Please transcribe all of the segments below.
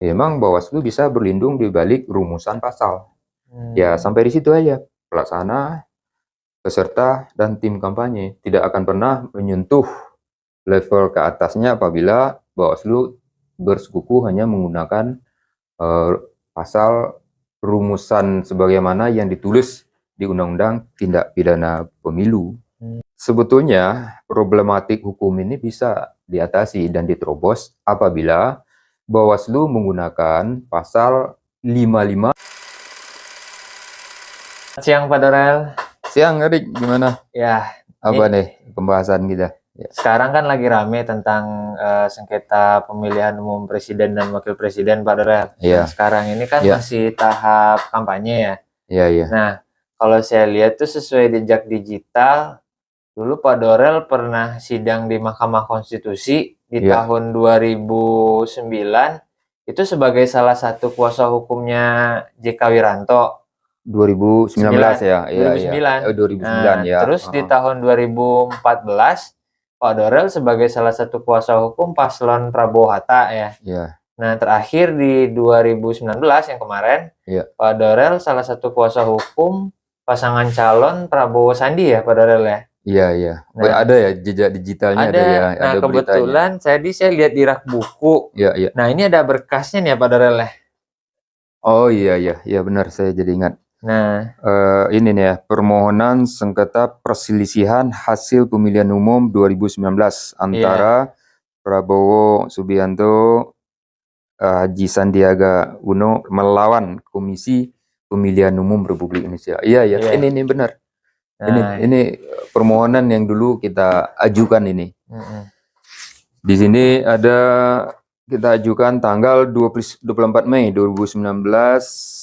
Memang Bawaslu bisa berlindung di balik rumusan pasal. Ya, sampai di situ aja. Pelaksana, peserta, dan tim kampanye tidak akan pernah menyentuh level ke atasnya apabila Bawaslu bersekuku hanya menggunakan pasal rumusan sebagaimana yang ditulis di Undang-Undang Tindak Pidana Pemilu. Sebetulnya problematik hukum ini bisa diatasi dan diterobos apabila Bawaslu menggunakan pasal 55. Siang Pak Dorel. Siang, Erik, gimana? Ya, Apa nih pembahasan kita? Ya. Sekarang kan lagi rame tentang sengketa pemilihan umum presiden dan wakil presiden, Pak Dorel. Ya. Nah, sekarang ini kan masih tahap kampanye ya. Iya, iya. Nah, kalau saya lihat tuh sesuai jejak digital, dulu Pak Dorel pernah sidang di Mahkamah Konstitusi di tahun 2009 itu sebagai salah satu kuasa hukumnya JK Wiranto. 2019 ya. 2009. 2009 ya. Terus di tahun 2014 Pak Dorel sebagai salah satu kuasa hukum paslon Prabowo Hatta ya. Iya. Nah, terakhir di 2019 yang kemarin, Pak Dorel salah satu kuasa hukum pasangan calon Prabowo Sandi ya, Pak Dorel ya. Iya, iya. Nah, ada ya jejak digitalnya ada ya. Nah, kebetulan saya lihat di rak buku. Iya, iya. Nah, ini ada berkasnya nih ya, Pak Dorel ya. Oh iya, iya, iya benar, saya jadi ingat. Nah, ini nih ya, permohonan sengketa perselisihan hasil pemilihan umum 2019 antara Prabowo Subianto, Haji Sandiaga Uno melawan Komisi Pemilihan Umum Republik Indonesia. Iya, iya, ini benar. Ini permohonan yang dulu kita ajukan ini. Di sini ada kita ajukan tanggal 24 Mei 2019.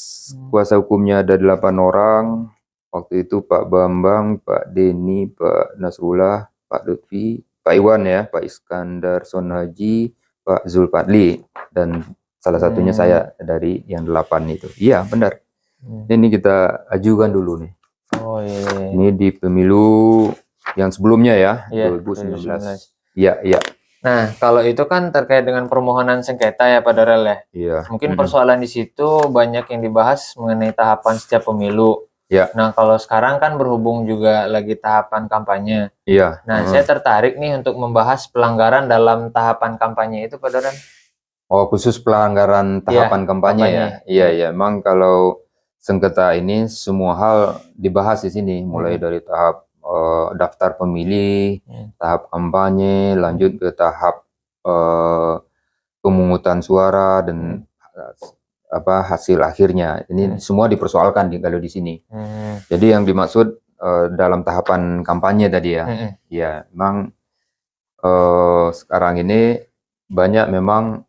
Kuasa hukumnya ada 8 orang. Waktu itu Pak Bambang, Pak Denny, Pak Nasrullah, Pak Lutfi, Pak Iwan ya, Pak Iskandar Sonhaji, Pak Zulfadli, dan salah satunya saya dari yang 8 itu. Iya, benar. Ini kita ajukan dulu nih. Oh iya. Ini di pemilu yang sebelumnya ya, 2019. Iya, iya. Nah, kalau itu kan terkait dengan permohonan sengketa ya Pak Dorel ya. Iya. Mungkin persoalan di situ banyak yang dibahas mengenai tahapan setiap pemilu. Iya. Nah, kalau sekarang kan berhubung juga lagi tahapan kampanye. Iya. Nah, saya tertarik nih untuk membahas pelanggaran dalam tahapan kampanye itu Pak Dorel. Oh, khusus pelanggaran tahapan kampanye ya? Iya, iya. Emang kalau sengketa ini semua hal dibahas di sini, mulai dari tahap daftar pemilih, tahap kampanye, lanjut ke tahap pemungutan suara dan hasil akhirnya. Ini semua dipersoalkan kalau di sini. Jadi yang dimaksud dalam tahapan kampanye tadi ya, ya memang sekarang ini banyak memang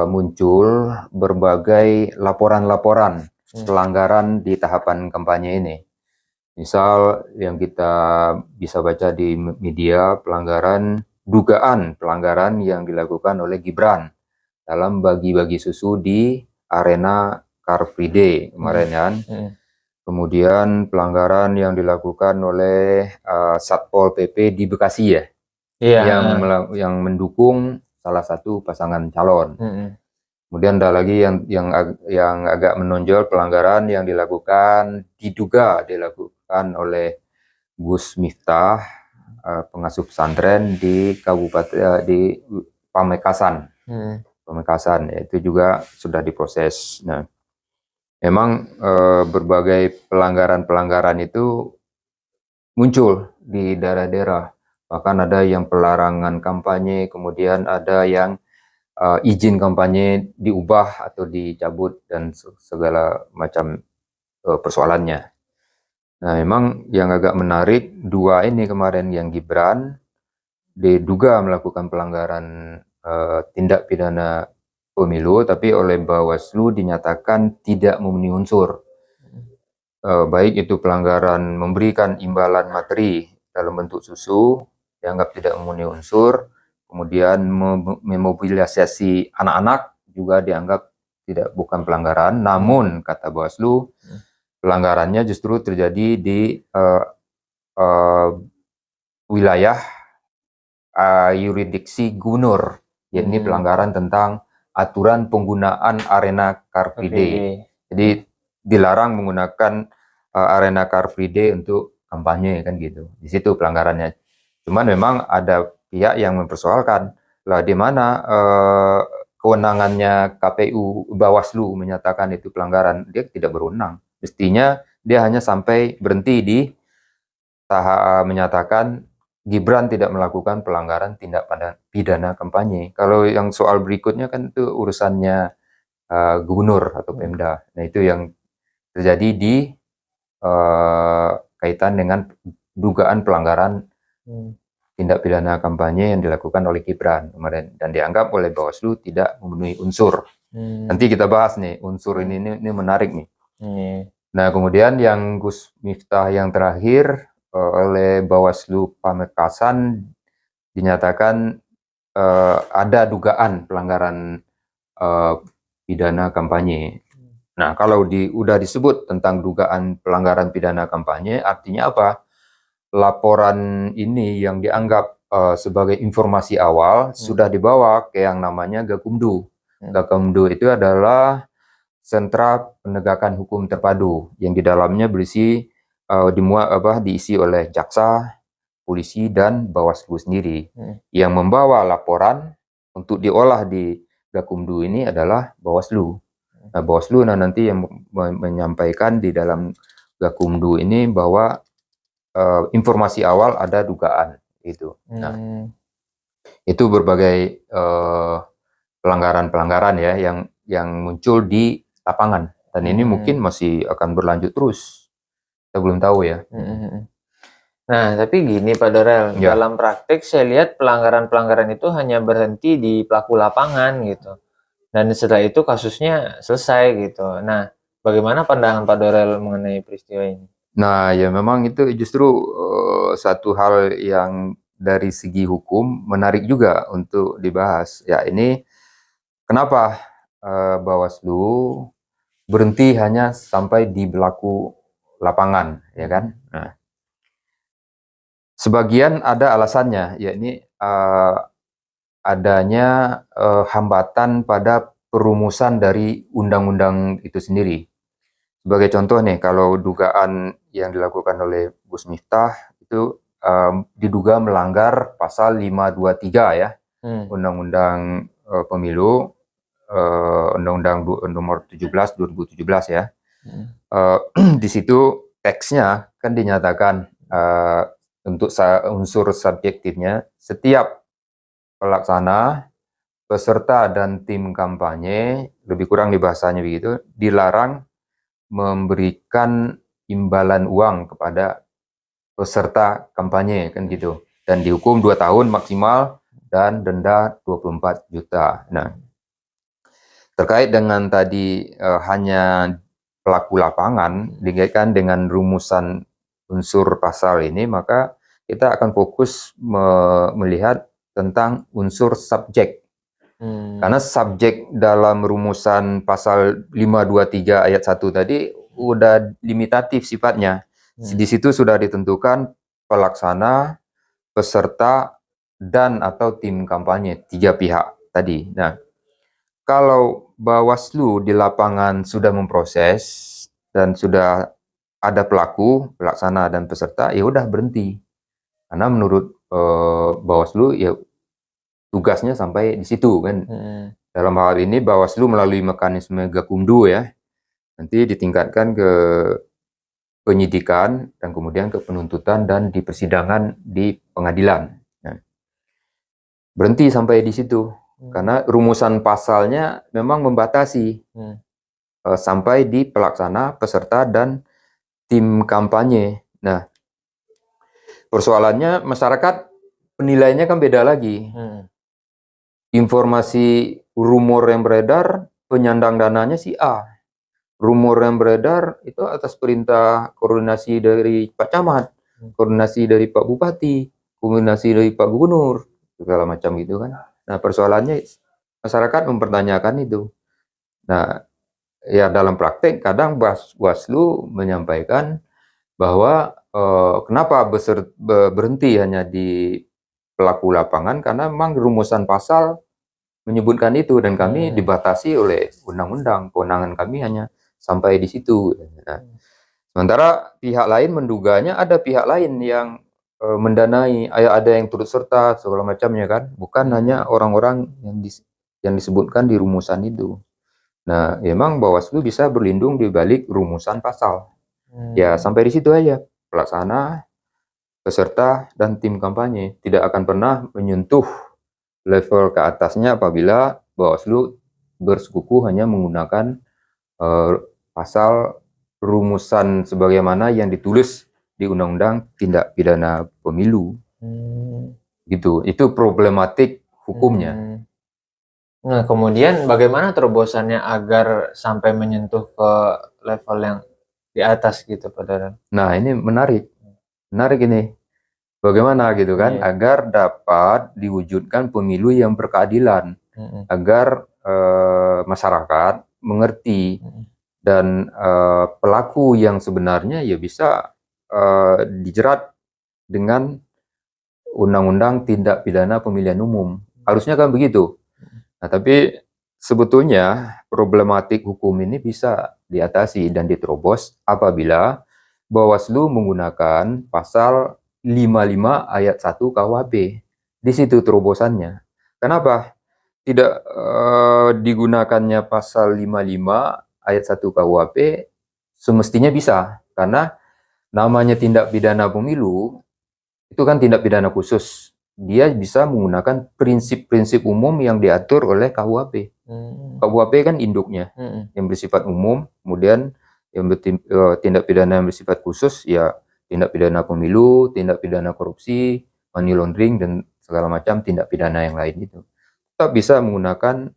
muncul berbagai laporan-laporan pelanggaran di tahapan kampanye ini. Misal yang kita bisa baca di media, dugaan pelanggaran yang dilakukan oleh Gibran dalam bagi-bagi susu di arena Car Free Day kemarin kan. Kemudian pelanggaran yang dilakukan oleh Satpol PP di Bekasi ya, yang mendukung salah satu pasangan calon. Kemudian ada lagi yang agak menonjol pelanggaran yang diduga dilakukan oleh Gus Miftah, pengasuh pesantren di Kabupaten di Pamekasan. Pamekasan, itu juga sudah diproses. Nah, memang berbagai pelanggaran-pelanggaran itu muncul di daerah-daerah. Bahkan ada yang pelarangan kampanye, kemudian ada yang izin kampanye diubah atau dicabut dan segala macam persoalannya. Nah, memang yang agak menarik dua ini kemarin, yang Gibran diduga melakukan pelanggaran tindak pidana pemilu, tapi oleh Bawaslu dinyatakan tidak memenuhi unsur. Baik itu pelanggaran memberikan imbalan materi dalam bentuk susu, dianggap tidak memenuhi unsur. Kemudian memobilisasi anak-anak juga dianggap bukan pelanggaran, namun kata Bawaslu pelanggarannya justru terjadi di wilayah yurisdiksi gubernur, yakni pelanggaran tentang aturan penggunaan arena Car Free Day. Jadi dilarang menggunakan arena Car Free Day untuk kampanye kan gitu. Di situ pelanggarannya. Cuman memang ada pihak yang mempersoalkan lah di mana kewenangannya KPU, Bawaslu menyatakan itu pelanggaran. Dia tidak berwenang. Mestinya dia hanya sampai berhenti di tahap menyatakan Gibran tidak melakukan pelanggaran tindak pidana kampanye. Kalau yang soal berikutnya kan itu urusannya gubernur atau Pemda. Nah itu yang terjadi di kaitan dengan dugaan pelanggaran tindak pidana kampanye yang dilakukan oleh Gibran kemarin dan dianggap oleh Bawaslu tidak memenuhi unsur. Nanti kita bahas nih unsur ini menarik nih. Nah kemudian yang Gus Miftah yang terakhir oleh Bawaslu Pamekasan dinyatakan ada dugaan pelanggaran pidana kampanye. Nah, kalau udah disebut tentang dugaan pelanggaran pidana kampanye, artinya apa? Laporan ini yang dianggap sebagai informasi awal sudah dibawa ke yang namanya Gakumdu. Gakumdu itu adalah Sentra Penegakan Hukum Terpadu yang di dalamnya berisi diisi oleh jaksa, polisi dan Bawaslu sendiri. Yang membawa laporan untuk diolah di Gakumdu ini adalah Bawaslu. Nah, Bawaslu nanti yang menyampaikan di dalam Gakumdu ini bahwa informasi awal ada dugaan itu. Nah, itu berbagai pelanggaran-pelanggaran ya yang muncul di lapangan dan ini mungkin masih akan berlanjut terus. Kita belum tahu ya. Nah, tapi gini Pak Dorel, dalam praktik saya lihat pelanggaran-pelanggaran itu hanya berhenti di pelaku lapangan gitu. Dan setelah itu kasusnya selesai gitu. Nah, bagaimana pandangan Pak Dorel mengenai peristiwa ini? Nah, ya memang itu justru satu hal yang dari segi hukum menarik juga untuk dibahas. Ya, ini kenapa Bawaslu berhenti hanya sampai di pelaku lapangan, ya kan? Nah, sebagian ada alasannya, yakni adanya hambatan pada perumusan dari undang-undang itu sendiri. Sebagai contoh nih, kalau dugaan yang dilakukan oleh Gus Miftah itu diduga melanggar pasal 523 ya, Undang-Undang Pemilu, Undang-Undang nomor 17 2017 ya. Di situ teksnya kan dinyatakan untuk unsur subjektifnya setiap pelaksana, peserta dan tim kampanye, lebih kurang di bahasanya begitu, dilarang memberikan imbalan uang kepada peserta kampanye kan gitu, dan dihukum 2 tahun maksimal dan denda 24 juta. Nah, terkait dengan tadi hanya pelaku lapangan dikaitkan dengan rumusan unsur pasal ini, maka kita akan fokus melihat tentang unsur subjek. Karena subjek dalam rumusan pasal 523 ayat 1 tadi udah limitatif sifatnya. Di situ sudah ditentukan pelaksana, peserta, dan atau tim kampanye, 3 pihak tadi. Nah, kalau Bawaslu di lapangan sudah memproses dan sudah ada pelaku, pelaksana, dan peserta, ya udah berhenti. Karena menurut Bawaslu ya tugasnya sampai di situ kan. Dalam hal ini Bawaslu melalui mekanisme Gakumdu ya, nanti ditingkatkan ke penyidikan dan kemudian ke penuntutan dan di persidangan di pengadilan. Nah, berhenti sampai di situ karena rumusan pasalnya memang membatasi sampai di pelaksana, peserta, dan tim kampanye. Nah, persoalannya masyarakat penilaiannya kan beda lagi. Informasi rumor yang beredar, penyandang dananya si A. Rumor yang beredar itu atas perintah koordinasi dari Pak Camat, koordinasi dari Pak Bupati, koordinasi dari Pak Gubernur, segala macam gitu kan. Nah, persoalannya masyarakat mempertanyakan itu. Nah, ya dalam praktek kadang Bawaslu menyampaikan bahwa kenapa berhenti hanya di pelaku lapangan karena memang rumusan pasal menyebutkan itu, dan kami dibatasi oleh undang-undang. Kewenangan kami hanya sampai di situ. Nah, sementara pihak lain menduganya ada pihak lain yang mendanai, ada yang turut serta segala macamnya kan, bukan hanya orang-orang yang disebutkan di rumusan itu. Nah, memang Bawaslu bisa berlindung di balik rumusan pasal. Ya, sampai di situ aja. Pelaksana, peserta, dan tim kampanye tidak akan pernah menyentuh level ke atasnya apabila Bawaslu bersekuku hanya menggunakan pasal rumusan sebagaimana yang ditulis di Undang-Undang Tindak Pidana Pemilu. Gitu. Itu problematik hukumnya. Nah, kemudian bagaimana terobosannya agar sampai menyentuh ke level yang di atas gitu, Pak Daran? Nah, ini menarik. Menarik ini. Bagaimana gitu kan, agar dapat diwujudkan pemilu yang berkeadilan, agar masyarakat mengerti dan pelaku yang sebenarnya ya bisa dijerat dengan Undang-Undang Tindak Pidana Pemilihan Umum. Harusnya kan begitu. Nah, tapi sebetulnya problematik hukum ini bisa diatasi dan diterobos apabila Bawaslu menggunakan pasal 55 ayat 1 KUHP. Di situ terobosannya. Kenapa tidak digunakannya pasal 55 ayat 1 KUHP? Semestinya bisa, karena namanya tindak pidana pemilu itu kan tindak pidana khusus. Dia bisa menggunakan prinsip-prinsip umum yang diatur oleh KUHP. KUHP kan induknya yang bersifat umum, kemudian yang tindak pidana yang bersifat khusus ya tindak pidana pemilu, tindak pidana korupsi, money laundering, dan segala macam tindak pidana yang lain itu. Tetap bisa menggunakan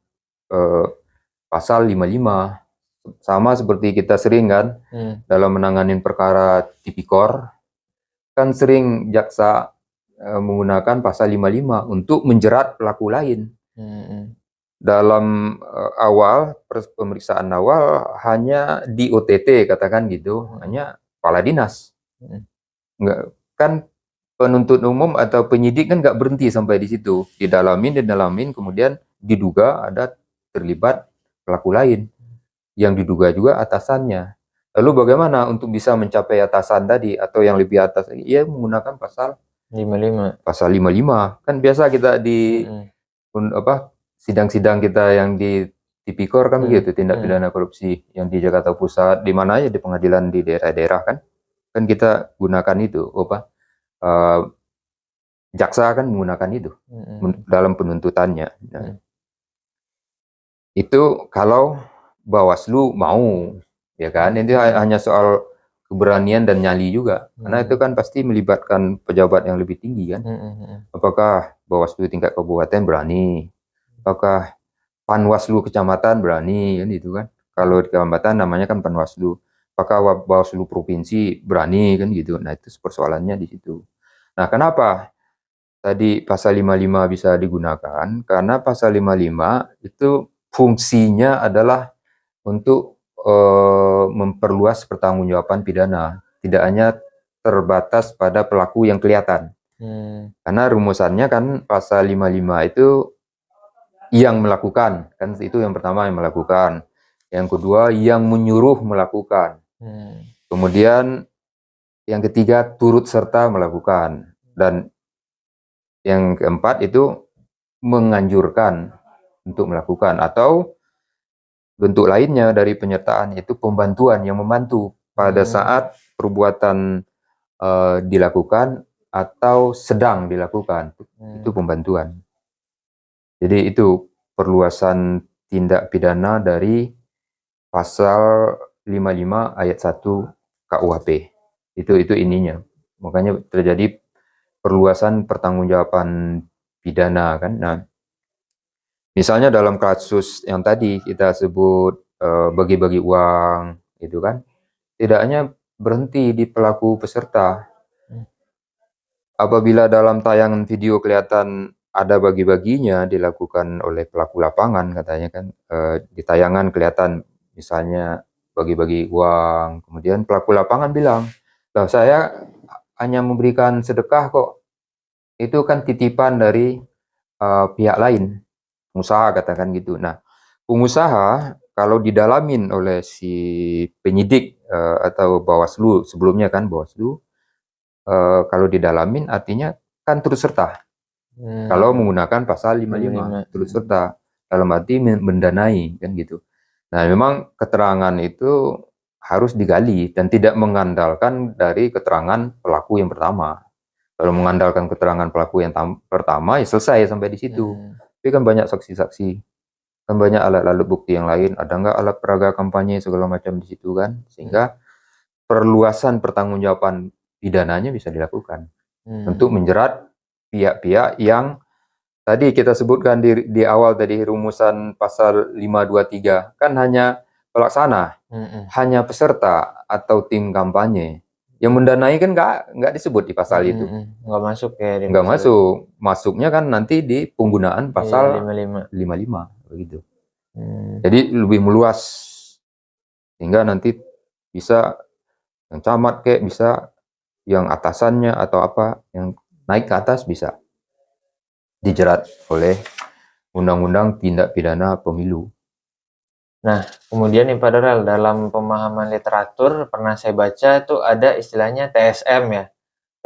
pasal 55. Sama seperti kita sering kan dalam menangani perkara tipikor, kan sering jaksa menggunakan pasal 55 untuk menjerat pelaku lain. Dalam awal pemeriksaan awal hanya di OTT katakan gitu, hanya kepala dinas. Nggak, kan penuntut umum atau penyidik kan nggak berhenti sampai di situ, didalamin, kemudian diduga ada terlibat pelaku lain yang diduga juga atasannya. Lalu bagaimana untuk bisa mencapai atasan tadi atau yang lebih atas? Ia menggunakan pasal 55. Pasal 55. Kan biasa kita di sidang-sidang kita yang di Tipikor kan begitu, tindak pidana korupsi yang di Jakarta Pusat, di mana aja di pengadilan di daerah-daerah kan kita gunakan itu, jaksa kan menggunakan itu dalam penuntutannya. Nah, itu kalau Bawaslu mau, ya kan, itu hanya soal keberanian dan nyali juga, karena itu kan pasti melibatkan pejabat yang lebih tinggi kan. Apakah Bawaslu tingkat kabupaten berani, apakah Panwaslu kecamatan berani kan itu kan. Kalau di kecamatan namanya kan Panwaslu. Apakah Bawaslu provinsi berani kan gitu. Nah, itu persoalannya di situ. Nah, kenapa tadi pasal 55 bisa digunakan? Karena pasal 55 itu fungsinya adalah untuk memperluas pertanggungjawaban pidana, tidak hanya terbatas pada pelaku yang kelihatan. Karena rumusannya kan pasal 55 itu yang melakukan, kan itu yang pertama, yang melakukan. Yang kedua, yang menyuruh melakukan. Kemudian yang ketiga, turut serta melakukan. Dan yang keempat itu menganjurkan untuk melakukan, atau bentuk lainnya dari penyertaan itu pembantuan, yang membantu pada saat perbuatan dilakukan atau sedang dilakukan. Itu pembantuan. Jadi itu perluasan tindak pidana dari pasal 55 ayat 1 KUHP. Itu ininya. Makanya terjadi perluasan pertanggungjawaban pidana kan. Nah, misalnya dalam kasus yang tadi kita sebut bagi-bagi uang gitu kan. Tidak hanya berhenti di pelaku peserta. Apabila dalam tayangan video kelihatan ada bagi-baginya dilakukan oleh pelaku lapangan, katanya kan, di tayangan kelihatan misalnya bagi-bagi uang, kemudian pelaku lapangan bilang, "Loh, saya hanya memberikan sedekah kok, itu kan titipan dari pihak lain." pengusaha katakan gitu. Nah, pengusaha kalau didalamin oleh si penyidik atau Bawaslu sebelumnya kan Bawaslu, kalau didalamin artinya kan turut serta. Kalau menggunakan pasal 55 turut serta dalam arti mendanai kan gitu. Nah, memang keterangan itu harus digali dan tidak mengandalkan dari keterangan pelaku yang pertama. Kalau mengandalkan keterangan pelaku yang pertama, ya selesai sampai di situ. Tapi kan banyak saksi-saksi, kan banyak alat-alat bukti yang lain. Ada nggak alat peraga kampanye segala macam di situ kan? Sehingga perluasan pertanggungjawaban pidananya bisa dilakukan untuk menjerat pihak-pihak yang tadi kita sebutkan di awal tadi rumusan pasal 523 kan hanya pelaksana, hanya peserta atau tim kampanye. Yang mendanai kan nggak disebut di pasal itu. Nggak masuk ya di Nggak pasal masuk. Masuknya kan nanti di penggunaan itu. pasal Iya, 55 begitu. 55. Jadi lebih meluas sehingga nanti bisa yang camat kayak bisa yang atasannya atau apa yang naik ke atas bisa dijerat oleh Undang-Undang Tindak Pidana Pemilu. Nah, kemudian nih Pak Dorel, dalam pemahaman literatur pernah saya baca tuh ada istilahnya TSM ya.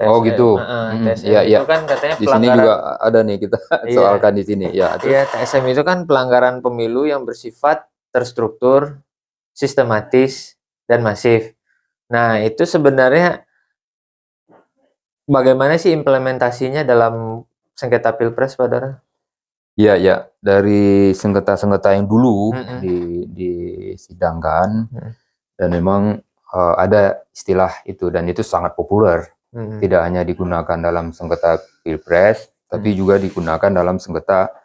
Oh TSM, gitu. TSM Iya, itu iya. kan katanya Di sini pelanggaran. juga ada nih kita Iya, soalkan di sini. Ya, iya, terus TSM itu kan pelanggaran pemilu yang bersifat terstruktur, sistematis, dan masif. Nah, itu sebenarnya bagaimana sih implementasinya dalam sengketa Pilpres, Pak Dorel? ya, ya, dari sengketa-sengketa yang dulu Mm-mm. disidangkan Mm. dan memang ada istilah itu dan itu sangat populer. Mm-mm. Tidak hanya digunakan dalam sengketa Pilpres, tapi juga digunakan dalam sengketa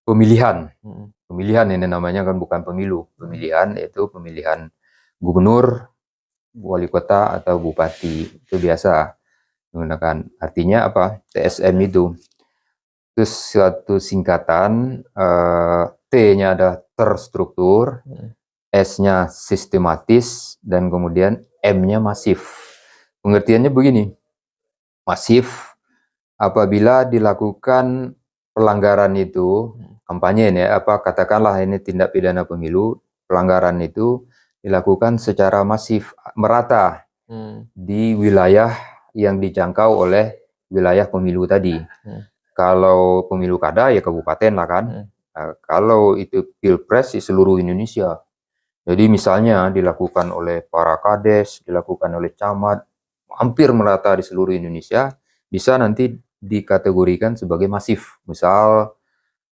pemilihan. Mm-mm. Pemilihan ini namanya kan bukan pemilu. Pemilihan itu pemilihan gubernur, wali kota atau bupati. Itu biasa menggunakan. Artinya apa? TSM itu suatu singkatan, T-nya ada terstruktur, S-nya sistematis, dan kemudian M-nya masif. Pengertiannya begini, masif apabila dilakukan pelanggaran itu, kampanye ini, katakanlah ini tindak pidana pemilu, pelanggaran itu dilakukan secara masif, merata di wilayah yang dijangkau oleh wilayah pemilu tadi. Kalau pemilu kada ya kabupaten lah kan. Nah, kalau itu pilpres di seluruh Indonesia. Jadi misalnya dilakukan oleh para kades, dilakukan oleh camat, hampir merata di seluruh Indonesia, bisa nanti dikategorikan sebagai masif. Misal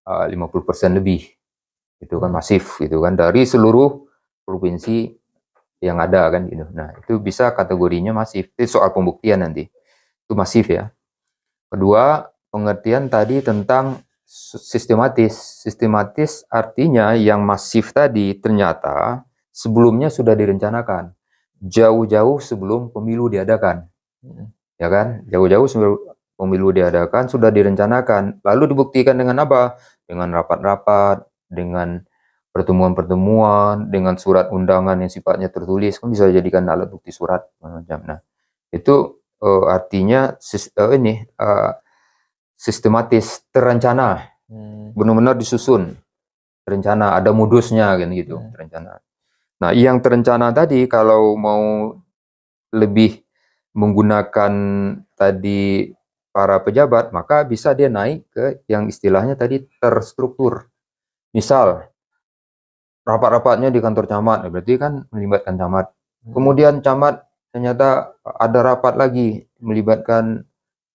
50% lebih. Itu kan masif gitu kan dari seluruh provinsi yang ada kan gitu. Nah, itu bisa kategorinya masif. Itu soal pembuktian nanti. Itu masif ya. Kedua, pengertian tadi tentang sistematis. Sistematis artinya yang masif tadi ternyata sebelumnya sudah direncanakan. Jauh-jauh sebelum pemilu diadakan. Ya kan? Jauh-jauh sebelum pemilu diadakan sudah direncanakan. Lalu dibuktikan dengan apa? Dengan rapat-rapat, dengan pertemuan-pertemuan, dengan surat undangan yang sifatnya tertulis, kan bisa dijadikan alat bukti surat macam. Nah, itu artinya sistematis, terencana, benar-benar disusun, terencana, ada modusnya kan gitu, terencana. Nah, yang terencana tadi kalau mau lebih menggunakan tadi para pejabat, maka bisa dia naik ke yang istilahnya tadi terstruktur. Misal, rapat-rapatnya di kantor camat, berarti kan melibatkan camat. Kemudian camat ternyata ada rapat lagi melibatkan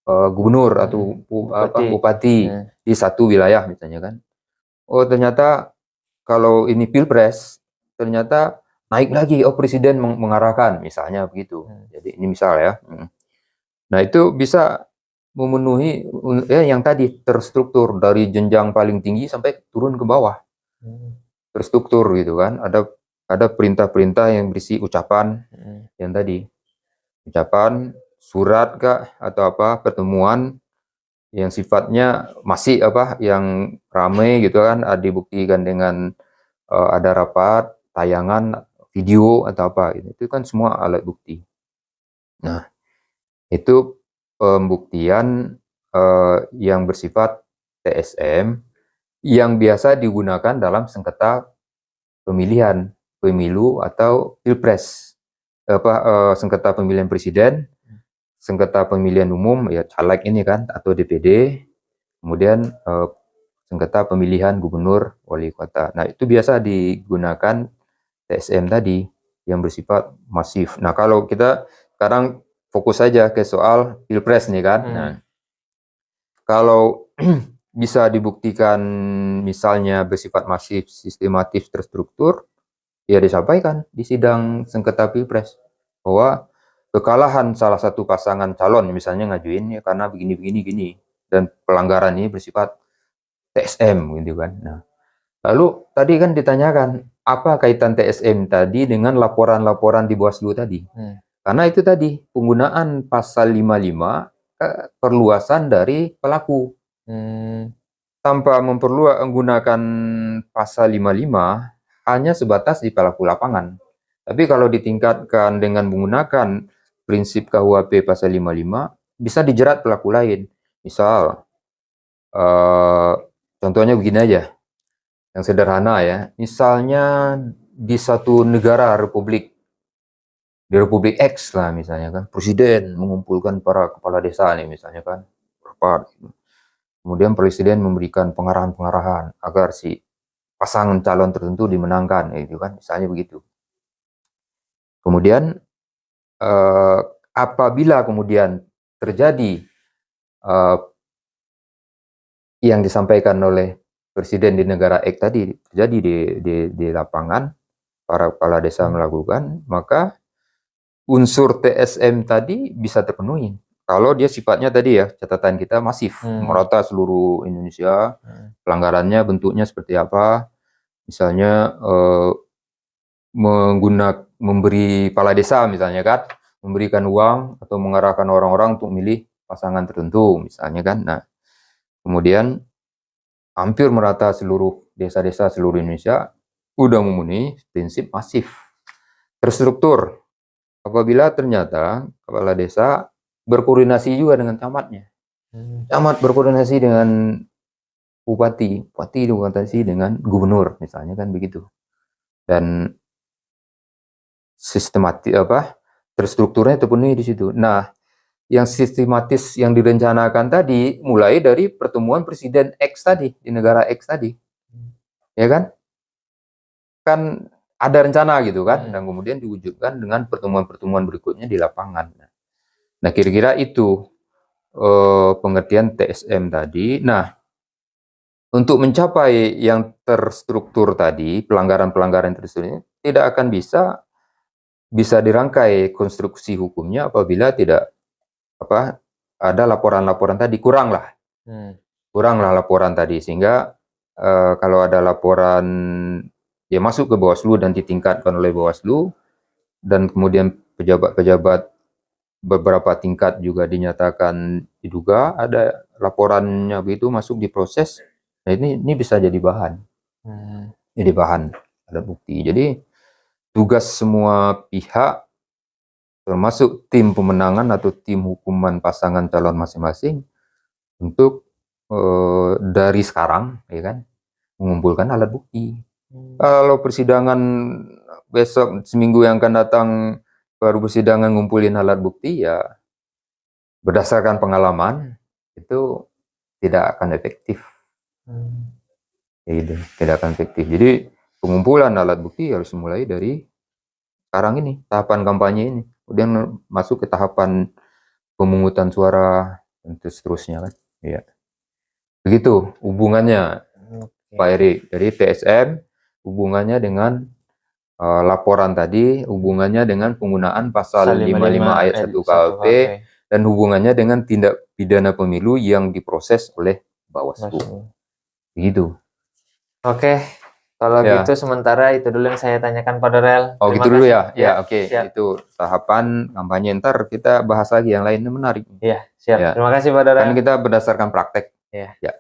gubernur atau bupati di satu wilayah misalnya kan. Oh ternyata kalau ini pilpres ternyata naik lagi, oh presiden mengarahkan misalnya begitu. Jadi ini misal ya. Nah itu bisa memenuhi ya yang tadi terstruktur dari jenjang paling tinggi sampai turun ke bawah. Terstruktur gitu kan. Ada perintah-perintah yang berisi ucapan yang tadi. Ucapan, surat kah atau apa, pertemuan yang sifatnya masih yang ramai gitu kan, dibuktikan dengan ada rapat, tayangan, video atau apa gitu. Itu kan semua alat bukti. Nah, itu pembuktian yang bersifat TSM yang biasa digunakan dalam sengketa pemilihan, pemilu atau pilpres, sengketa pemilihan presiden, sengketa pemilihan umum ya caleg ini kan atau DPD, kemudian sengketa pemilihan gubernur, wali kota. Nah itu biasa digunakan TSM tadi yang bersifat masif. Nah kalau kita sekarang fokus saja ke soal pilpres nih kan. Nah kalau bisa dibuktikan misalnya bersifat masif, sistematis, terstruktur, ya disampaikan di sidang sengketa pilpres bahwa kekalahan salah satu pasangan calon misalnya ngajuin ya karena begini gini dan pelanggaran ini bersifat TSM gitu kan. Nah, lalu tadi kan ditanyakan apa kaitan TSM tadi dengan laporan-laporan di Bawaslu tadi? Karena itu tadi penggunaan pasal 55 perluasan dari pelaku. Tanpa menggunakan pasal 55 hanya sebatas di pelaku lapangan. Tapi kalau ditingkatkan dengan menggunakan prinsip KUHP pasal 55 bisa dijerat pelaku lain. Misal contohnya begini aja, yang sederhana ya. Misalnya di satu negara di Republik X lah misalnya kan, presiden mengumpulkan para kepala desa nih misalnya kan, rapat. Kemudian presiden memberikan pengarahan-pengarahan agar si pasangan calon tertentu dimenangkan, itu kan, misalnya begitu. Kemudian apabila kemudian terjadi yang disampaikan oleh presiden di negara X tadi terjadi di lapangan, para kepala desa melakukan, maka unsur TSM tadi bisa terpenuhi. Kalau dia sifatnya tadi ya, catatan kita masif, merata seluruh Indonesia, pelanggarannya bentuknya seperti apa, misalnya memberi kepala desa misalnya kan, memberikan uang atau mengarahkan orang-orang untuk milih pasangan tertentu misalnya kan. Nah, kemudian hampir merata seluruh desa-desa seluruh Indonesia udah memenuhi prinsip masif, terstruktur. Apabila ternyata kepala desa berkoordinasi juga dengan camatnya, camat berkoordinasi dengan bupati, bupati berkoordinasi dengan gubernur, misalnya kan begitu. Dan sistematis terstrukturnya terpenuhi di situ. Nah, yang sistematis yang direncanakan tadi mulai dari pertemuan presiden X tadi di negara X tadi, ya kan? Kan ada rencana gitu kan, dan kemudian diwujudkan dengan pertemuan-pertemuan berikutnya di lapangan. Nah, kira-kira itu pengertian TSM tadi. Nah, untuk mencapai yang terstruktur tadi, pelanggaran-pelanggaran terstruktur ini tidak akan bisa dirangkai konstruksi hukumnya apabila tidak ada laporan-laporan tadi, kuranglah laporan tadi, sehingga kalau ada laporan ya masuk ke Bawaslu dan ditingkatkan oleh Bawaslu, dan kemudian pejabat-pejabat beberapa tingkat juga dinyatakan diduga ada laporannya begitu masuk diproses. Nah ini bisa jadi bahan, ada bukti. Jadi tugas semua pihak termasuk tim pemenangan atau tim hukuman pasangan calon masing-masing untuk dari sekarang ya kan mengumpulkan alat bukti. Kalau persidangan besok seminggu yang akan datang baru persidangan ngumpulin alat bukti, ya berdasarkan pengalaman itu tidak akan efektif. Gitu, tidak akan efektif. Jadi pengumpulan alat bukti harus mulai dari sekarang ini, tahapan kampanye ini, kemudian masuk ke tahapan pemungutan suara dan seterusnya kan. Ya. Begitu hubungannya Pak Eri, dari TSM hubungannya dengan laporan tadi, hubungannya dengan penggunaan pasal 55 ayat 1 KUHP, dan hubungannya dengan tindak pidana pemilu yang diproses oleh Bawaslu. Begitu. Oke, kalau gitu sementara itu dulu yang saya tanyakan Pak Dorel. Oh gitu dulu ya? Ya oke. Itu tahapan kampanye, ntar kita bahas lagi yang lainnya menarik. Iya, siap. Ya. Terima kasih Pak Dorel. Kan kita berdasarkan praktek. Iya. Ya.